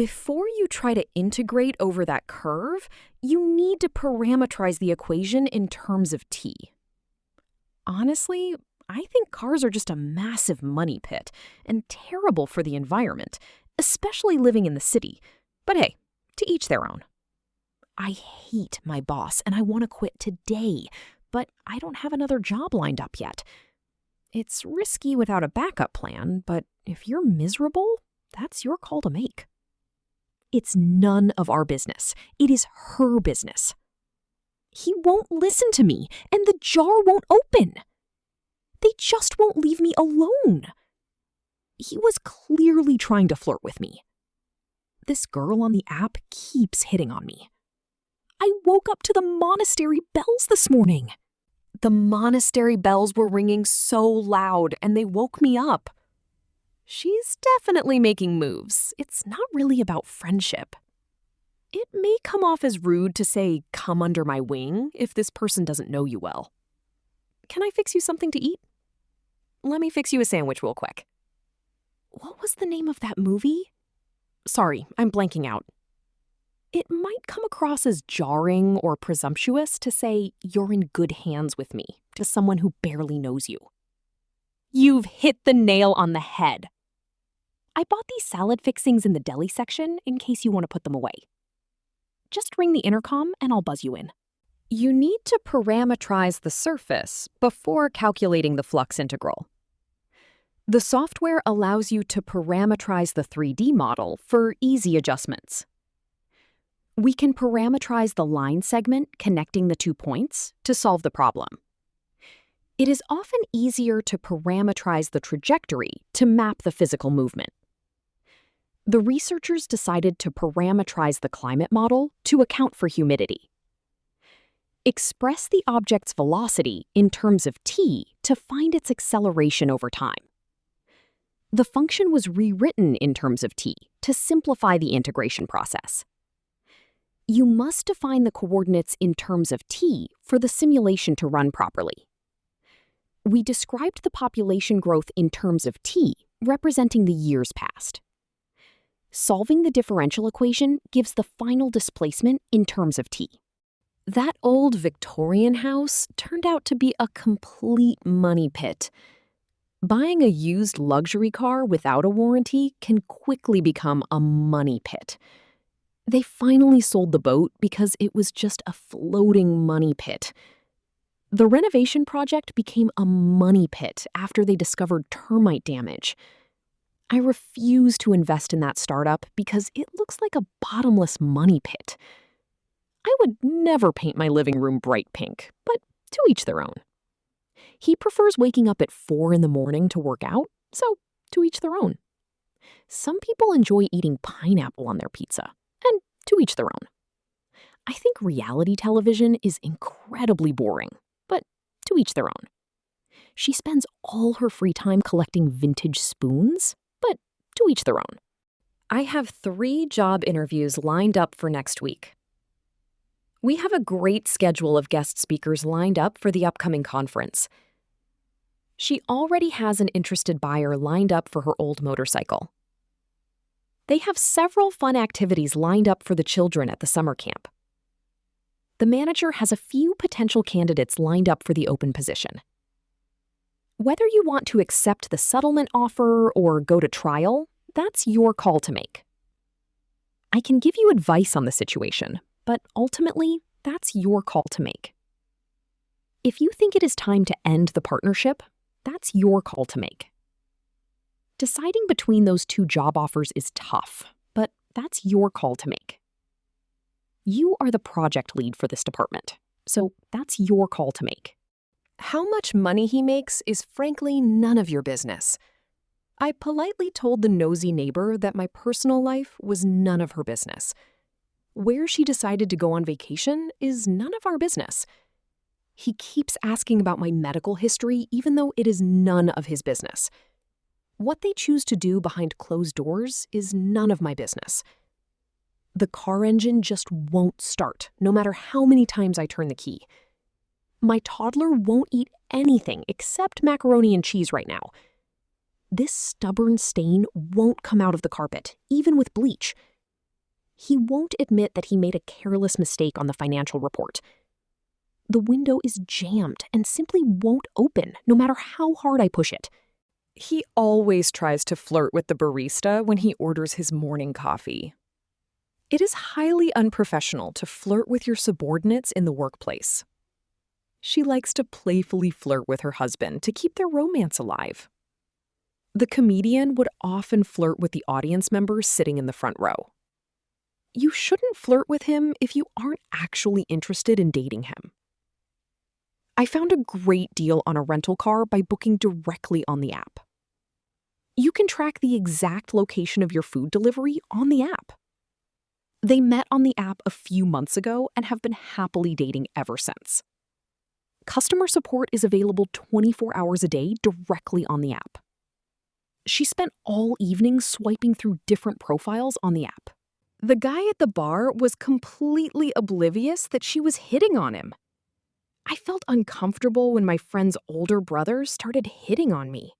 Before you try to integrate over that curve, you need to parameterize the equation in terms of t. Honestly, I think cars are just a massive money pit and terrible for the environment, especially living in the city. But hey, to each their own. I hate my boss and I want to quit today, but I don't have another job lined up yet. It's risky without a backup plan, but if you're miserable, that's your call to make. It's none of our business. It is her business. He won't listen to me, and the jar won't open. They just won't leave me alone. He was clearly trying to flirt with me. This girl on the app keeps hitting on me. I woke up to the monastery bells this morning. The monastery bells were ringing so loud, and they woke me up. She's definitely making moves. It's not really about friendship. It may come off as rude to say, "Come under my wing," if this person doesn't know you well. Can I fix you something to eat? Let me fix you a sandwich real quick. What was the name of that movie? Sorry, I'm blanking out. It might come across as jarring or presumptuous to say, "You're in good hands with me," to someone who barely knows you. You've hit the nail on the head. I bought these salad fixings in the deli section in case you want to put them away. Just ring the intercom and I'll buzz you in. You need to parameterize the surface before calculating the flux integral. The software allows you to parameterize the 3D model for easy adjustments. We can parameterize the line segment connecting the 2 points to solve the problem. It is often easier to parameterize the trajectory to map the physical movement. The researchers decided to parameterize the climate model to account for humidity. Express the object's velocity in terms of t to find its acceleration over time. The function was rewritten in terms of t to simplify the integration process. You must define the coordinates in terms of t for the simulation to run properly. We described the population growth in terms of t, representing the years past. Solving the differential equation gives the final displacement in terms of t. That old Victorian house turned out to be a complete money pit. Buying a used luxury car without a warranty can quickly become a money pit. They finally sold the boat because it was just a floating money pit. The renovation project became a money pit after they discovered termite damage. I refuse to invest in that startup because it looks like a bottomless money pit. I would never paint my living room bright pink, but to each their own. He prefers waking up at 4 in the morning to work out, so to each their own. Some people enjoy eating pineapple on their pizza, and to each their own. I think reality television is incredibly boring, but to each their own. She spends all her free time collecting vintage spoons, but to each their own. I have 3 job interviews lined up for next week. We have a great schedule of guest speakers lined up for the upcoming conference. She already has an interested buyer lined up for her old motorcycle. They have several fun activities lined up for the children at the summer camp. The manager has a few potential candidates lined up for the open position. Whether you want to accept the settlement offer or go to trial, that's your call to make. I can give you advice on the situation, but ultimately, that's your call to make. If you think it is time to end the partnership, that's your call to make. Deciding between those 2 job offers is tough, but that's your call to make. You are the project lead for this department, so that's your call to make. How much money he makes is frankly none of your business. I politely told the nosy neighbor that my personal life was none of her business. Where she decided to go on vacation is none of our business. He keeps asking about my medical history even though it is none of his business. What they choose to do behind closed doors is none of my business. The car engine just won't start, no matter how many times I turn the key. My toddler won't eat anything except macaroni and cheese right now. This stubborn stain won't come out of the carpet, even with bleach. He won't admit that he made a careless mistake on the financial report. The window is jammed and simply won't open, no matter how hard I push it. He always tries to flirt with the barista when he orders his morning coffee. It is highly unprofessional to flirt with your subordinates in the workplace. She likes to playfully flirt with her husband to keep their romance alive. The comedian would often flirt with the audience members sitting in the front row. You shouldn't flirt with him if you aren't actually interested in dating him. I found a great deal on a rental car by booking directly on the app. You can track the exact location of your food delivery on the app. They met on the app a few months ago and have been happily dating ever since. Customer support is available 24 hours a day directly on the app. She spent all evening swiping through different profiles on the app. The guy at the bar was completely oblivious that she was hitting on him. I felt uncomfortable when my friend's older brother started hitting on me.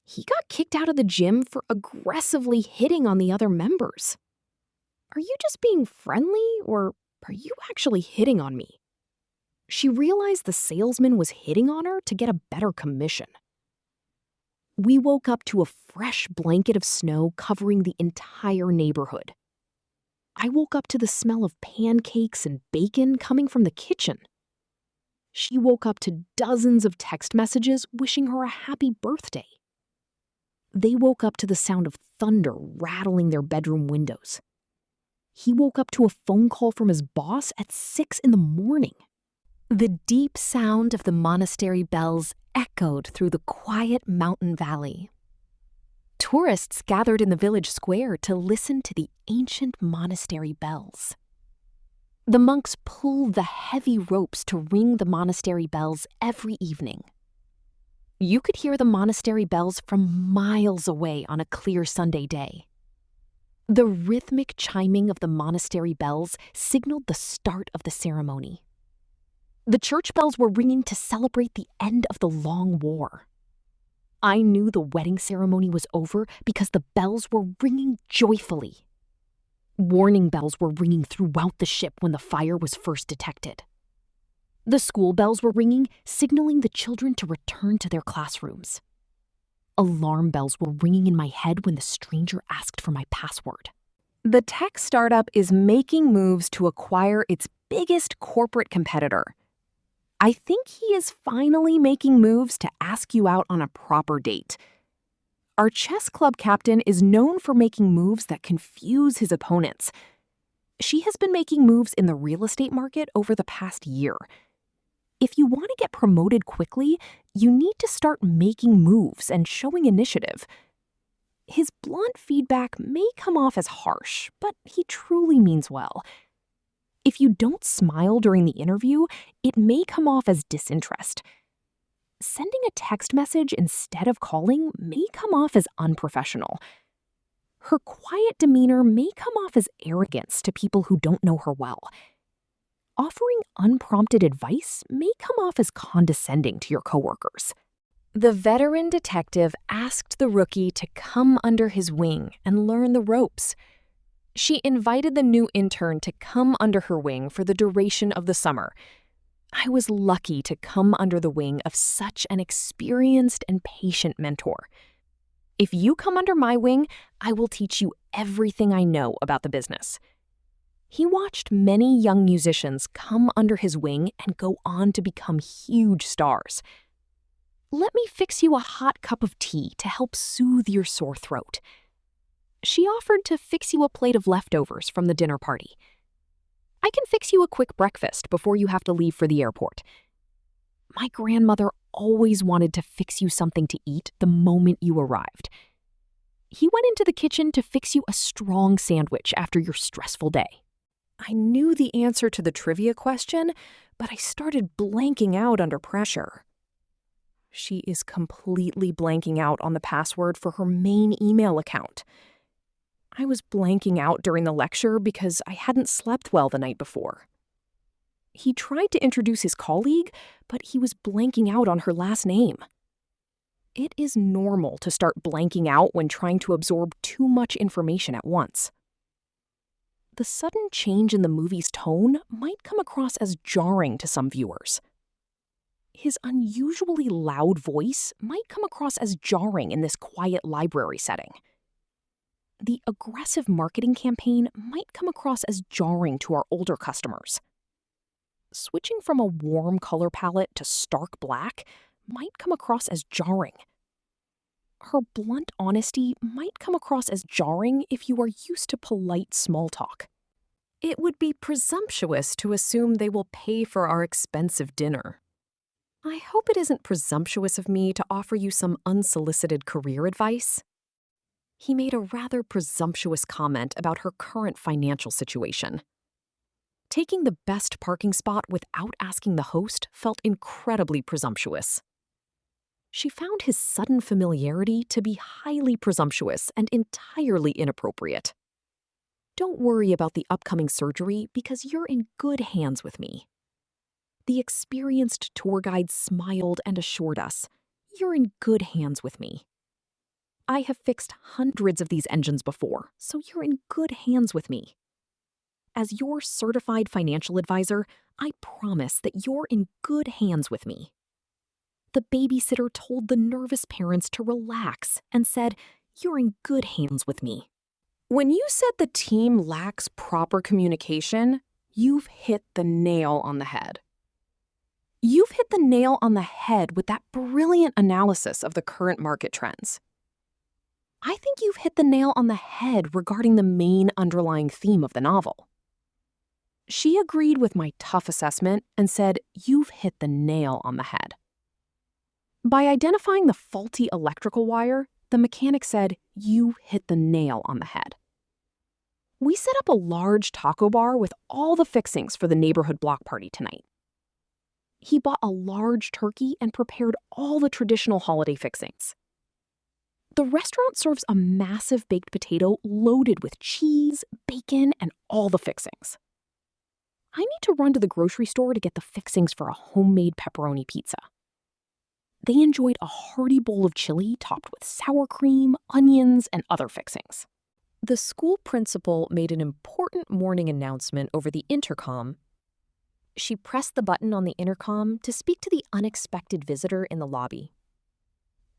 He got kicked out of the gym for aggressively hitting on the other members. Are you just being friendly, or are you actually hitting on me? She realized the salesman was hitting on her to get a better commission. We woke up to a fresh blanket of snow covering the entire neighborhood. I woke up to the smell of pancakes and bacon coming from the kitchen. She woke up to dozens of text messages wishing her a happy birthday. They woke up to the sound of thunder rattling their bedroom windows. He woke up to a phone call from his boss at 6 in the morning. The deep sound of the monastery bells echoed through the quiet mountain valley. Tourists gathered in the village square to listen to the ancient monastery bells. The monks pulled the heavy ropes to ring the monastery bells every evening. You could hear the monastery bells from miles away on a clear Sunday day. The rhythmic chiming of the monastery bells signaled the start of the ceremony. The church bells were ringing to celebrate the end of the long war. I knew the wedding ceremony was over because the bells were ringing joyfully. Warning bells were ringing throughout the ship when the fire was first detected. The school bells were ringing, signaling the children to return to their classrooms. Alarm bells were ringing in my head when the stranger asked for my password. The tech startup is making moves to acquire its biggest corporate competitor. I think he is finally making moves to ask you out on a proper date. Our chess club captain is known for making moves that confuse his opponents. She has been making moves in the real estate market over the past year. If you want to get promoted quickly, you need to start making moves and showing initiative. His blunt feedback may come off as harsh, but he truly means well. If you don't smile during the interview, it may come off as disinterest. Sending a text message instead of calling may come off as unprofessional. Her quiet demeanor may come off as arrogance to people who don't know her well. Offering unprompted advice may come off as condescending to your coworkers. The veteran detective asked the rookie to come under his wing and learn the ropes. She invited the new intern to come under her wing for the duration of the summer. I was lucky to come under the wing of such an experienced and patient mentor. If you come under my wing, I will teach you everything I know about the business. He watched many young musicians come under his wing and go on to become huge stars. Let me fix you a hot cup of tea to help soothe your sore throat. She offered to fix you a plate of leftovers from the dinner party. I can fix you a quick breakfast before you have to leave for the airport. My grandmother always wanted to fix you something to eat the moment you arrived. He went into the kitchen to fix you a strong sandwich after your stressful day. I knew the answer to the trivia question, but I started blanking out under pressure. She is completely blanking out on the password for her main email account. I was blanking out during the lecture because I hadn't slept well the night before. He tried to introduce his colleague, but he was blanking out on her last name. It is normal to start blanking out when trying to absorb too much information at once. The sudden change in the movie's tone might come across as jarring to some viewers. His unusually loud voice might come across as jarring in this quiet library setting. The aggressive marketing campaign might come across as jarring to our older customers. Switching from a warm color palette to stark black might come across as jarring. Her blunt honesty might come across as jarring if you are used to polite small talk. It would be presumptuous to assume they will pay for our expensive dinner. I hope it isn't presumptuous of me to offer you some unsolicited career advice. He made a rather presumptuous comment about her current financial situation. Taking the best parking spot without asking the host felt incredibly presumptuous. She found his sudden familiarity to be highly presumptuous and entirely inappropriate. Don't worry about the upcoming surgery because you're in good hands with me. The experienced tour guide smiled and assured us, you're in good hands with me. I have fixed hundreds of these engines before, so you're in good hands with me. As your certified financial advisor, I promise that you're in good hands with me. The babysitter told the nervous parents to relax and said, you're in good hands with me. When you said the team lacks proper communication, you've hit the nail on the head. You've hit the nail on the head with that brilliant analysis of the current market trends. I think you've hit the nail on the head regarding the main underlying theme of the novel. She agreed with my tough assessment and said, you've hit the nail on the head. By identifying the faulty electrical wire, the mechanic said, you hit the nail on the head. We set up a large taco bar with all the fixings for the neighborhood block party tonight. He bought a large turkey and prepared all the traditional holiday fixings. The restaurant serves a massive baked potato loaded with cheese, bacon, and all the fixings. I need to run to the grocery store to get the fixings for a homemade pepperoni pizza. They enjoyed a hearty bowl of chili topped with sour cream, onions, and other fixings. The school principal made an important morning announcement over the intercom. She pressed the button on the intercom to speak to the unexpected visitor in the lobby.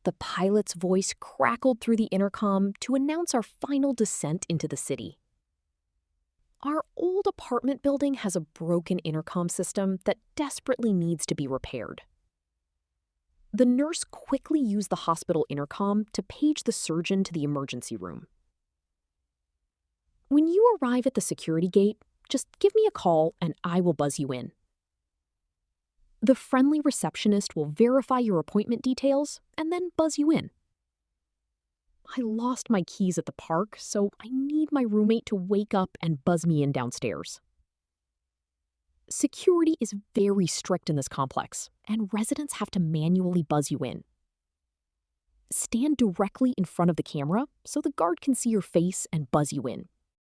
The pilot's voice crackled through the intercom to announce our final descent into the city. Our old apartment building has a broken intercom system that desperately needs to be repaired. The nurse quickly used the hospital intercom to page the surgeon to the emergency room. When you arrive at the security gate, just give me a call and I will buzz you in. The friendly receptionist will verify your appointment details and then buzz you in. I lost my keys at the park, so I need my roommate to wake up and buzz me in downstairs. Security is very strict in this complex, and residents have to manually buzz you in. Stand directly in front of the camera so the guard can see your face and buzz you in.